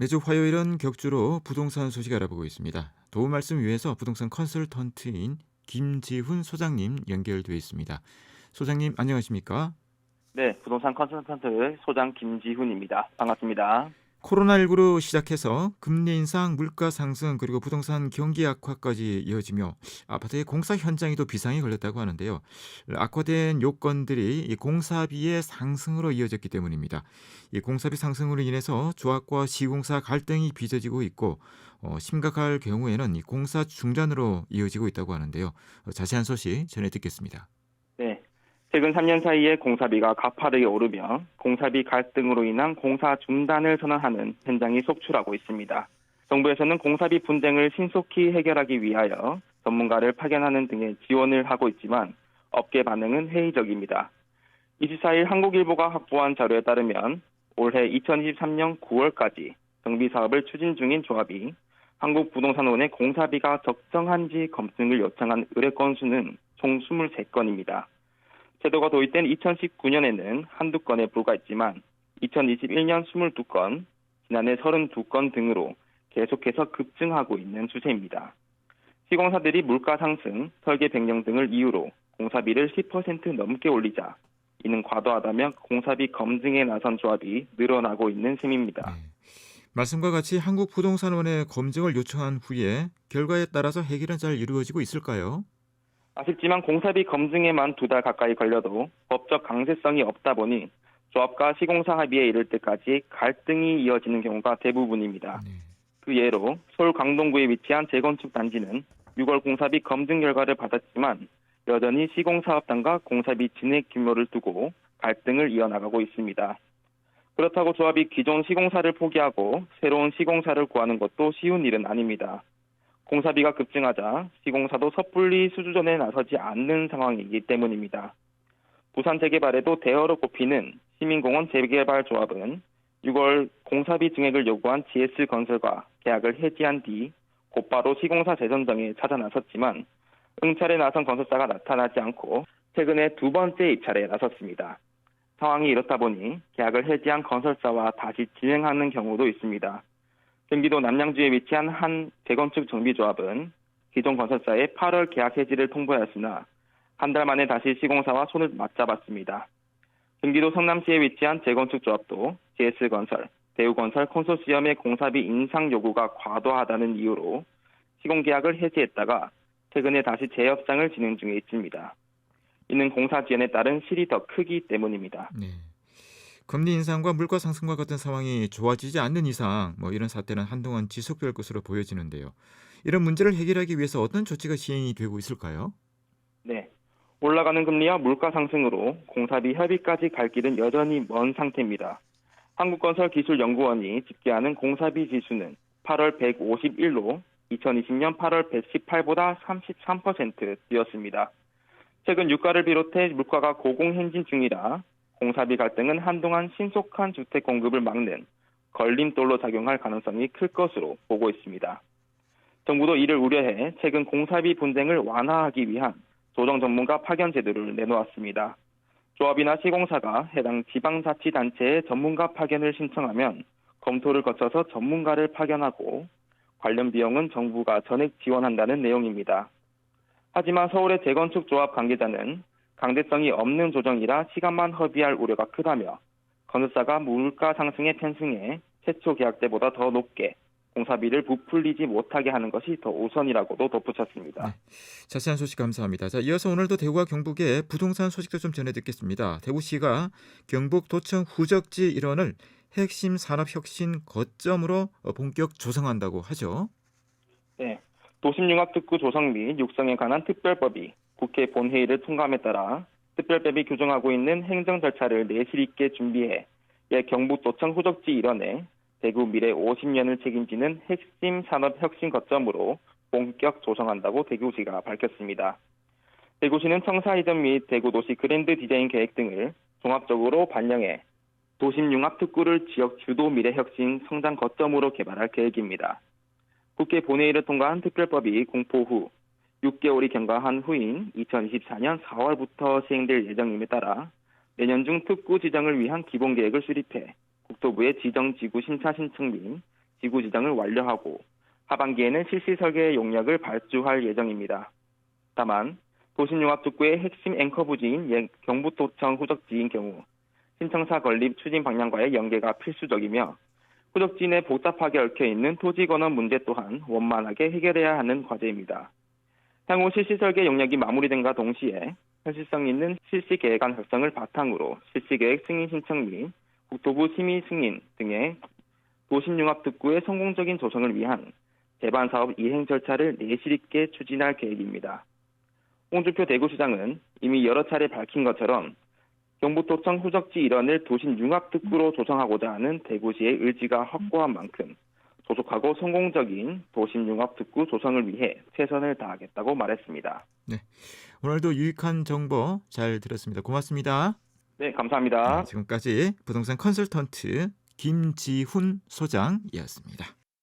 매주 화요일은 격주로 부동산 소식 알아보고 있습니다. 도움 말씀 위해서 부동산 컨설턴트인 김지훈 소장님 연결돼 있습니다. 소장님 안녕하십니까? 네, 부동산 컨설턴트 소장 김지훈입니다. 반갑습니다. 코로나19로 시작해서 금리 인상, 물가 상승 그리고 부동산 경기 악화까지 이어지며 아파트의 공사 현장에도 비상이 걸렸다고 하는데요. 악화된 요건들이 이 공사비의 상승으로 이어졌기 때문입니다. 이 공사비 상승으로 인해서 조합과 시공사 갈등이 빚어지고 있고 심각할 경우에는 이 공사 중단으로 이어지고 있다고 하는데요. 자세한 소식 전해 듣겠습니다. 네, 최근 3년 사이에 공사비가 가파르게 오르며 공사비 갈등으로 인한 공사 중단을 선언하는 현장이 속출하고 있습니다. 정부에서는 공사비 분쟁을 신속히 해결하기 위하여 전문가를 파견하는 등의 지원을 하고 있지만 업계 반응은 회의적입니다. 24일 한국일보가 확보한 자료에 따르면 올해 2023년 9월까지 정비 사업을 추진 중인 조합이 한국부동산원의 공사비가 적정한지 검증을 요청한 의뢰 건수는 총 23건입니다. 제도가 도입된 2019년에는 한두 건에 불과했지만 2021년 22건, 지난해 32건 등으로 계속해서 급증하고 있는 추세입니다. 시공사들이 물가 상승, 설계 변경 등을 이유로 공사비를 10% 넘게 올리자 이는 과도하다며 공사비 검증에 나선 조합이 늘어나고 있는 셈입니다. 네. 말씀과 같이 한국부동산원에 검증을 요청한 후에 결과에 따라서 해결은 잘 이루어지고 있을까요? 아쉽지만 공사비 검증에만 2달 가까이 걸려도 법적 강제성이 없다 보니 조합과 시공사 합의에 이를 때까지 갈등이 이어지는 경우가 대부분입니다. 네. 그 예로 서울 강동구에 위치한 재건축 단지는 6월 공사비 검증 결과를 받았지만 여전히 시공사업단과 공사비 진액 규모를 두고 갈등을 이어나가고 있습니다. 그렇다고 조합이 기존 시공사를 포기하고 새로운 시공사를 구하는 것도 쉬운 일은 아닙니다. 공사비가 급증하자 시공사도 섣불리 수주전에 나서지 않는 상황이기 때문입니다. 부산 재개발에도 대어로 꼽히는 시민공원 재개발조합은 6월 공사비 증액을 요구한 GS건설과 계약을 해지한 뒤 곧바로 시공사 재선정에 찾아 나섰지만 응찰에 나선 건설사가 나타나지 않고 최근에 2번째 입찰에 나섰습니다. 상황이 이렇다 보니 계약을 해지한 건설사와 다시 진행하는 경우도 있습니다. 경기도 남양주에 위치한 한 재건축 정비조합은 기존 건설사에 8월 계약 해지를 통보하였으나 한 달 만에 다시 시공사와 손을 맞잡았습니다. 경기도 성남시에 위치한 재건축 조합도 GS건설, 대우건설 컨소시엄의 공사비 인상 요구가 과도하다는 이유로 시공계약을 해지했다가 최근에 다시 재협상을 진행 중에 있습니다. 이는 공사 지연에 따른 실이 더 크기 때문입니다. 네. 금리 인상과 물가 상승과 같은 상황이 좋아지지 않는 이상 이런 사태는 한동안 지속될 것으로 보여지는데요. 이런 문제를 해결하기 위해서 어떤 조치가 시행이 되고 있을까요? 네. 올라가는 금리와 물가 상승으로 공사비 협의까지 갈 길은 여전히 먼 상태입니다. 한국건설기술연구원이 집계하는 공사비 지수는 8월 151로 2020년 8월 118보다 33% 뛰었습니다. 최근 유가를 비롯해 물가가 고공행진 중이라 공사비 갈등은 한동안 신속한 주택 공급을 막는 걸림돌로 작용할 가능성이 클 것으로 보고 있습니다. 정부도 이를 우려해 최근 공사비 분쟁을 완화하기 위한 조정 전문가 파견 제도를 내놓았습니다. 조합이나 시공사가 해당 지방자치단체에 전문가 파견을 신청하면 검토를 거쳐서 전문가를 파견하고 관련 비용은 정부가 전액 지원한다는 내용입니다. 하지만 서울의 재건축 조합 관계자는 강제성이 없는 조정이라 시간만 허비할 우려가 크다며 건설사가 물가 상승에 편승해 최초 계약 때보다 더 높게 공사비를 부풀리지 못하게 하는 것이 더 우선이라고도 덧붙였습니다. 네. 자세한 소식 감사합니다. 자, 이어서 오늘도 대구와 경북의 부동산 소식도 좀 전해 듣겠습니다. 대구시가 경북도청 후적지 일원을 핵심 산업혁신 거점으로 본격 조성한다고 하죠. 네, 도심융합특구 조성 및 육성에 관한 특별법이 국회 본회의를 통과함에 따라 특별법이 규정하고 있는 행정 절차를 내실 있게 준비해 경북도청 후적지 일원에 대구 미래 50년을 책임지는 핵심 산업 혁신 거점으로 본격 조성한다고 대구시가 밝혔습니다. 대구시는 청사 이전 및 대구도시 그랜드 디자인 계획 등을 종합적으로 반영해 도심융합특구를 지역 주도 미래 혁신 성장 거점으로 개발할 계획입니다. 국회 본회의를 통과한 특별법이 공포 후 6개월이 경과한 후인 2024년 4월부터 시행될 예정임에 따라 내년 중 특구 지정을 위한 기본계획을 수립해 국토부에 지정지구 심사 신청 및 지구 지정을 완료하고 하반기에는 실시 설계 용역을 발주할 예정입니다. 다만 도심융합특구의 핵심 앵커 부지인 경북도청 후적지인 경우 신청사 건립 추진 방향과의 연계가 필수적이며 후적지 내 복잡하게 얽혀있는 토지권원 문제 또한 원만하게 해결해야 하는 과제입니다. 향후 실시 설계 용역이 마무리된과 동시에 현실성 있는 실시 계획안 작성을 바탕으로 실시 계획 승인 신청 및 국토부 심의 승인 등의 도심융합특구의 성공적인 조성을 위한 제반 사업 이행 절차를 내실 있게 추진할 계획입니다. 홍준표 대구시장은 이미 여러 차례 밝힌 것처럼 경북도청 후적지 일원을 도심융합특구로 조성하고자 하는 대구시의 의지가 확고한 만큼 조속하고 성공적인 도심융합특구 조성을 위해 최선을 다하겠다고 말했습니다. 네, 오늘도 유익한 정보 잘 들었습니다. 고맙습니다. 네, 감사합니다. 지금까지 부동산 컨설턴트 김지훈 소장이었습니다.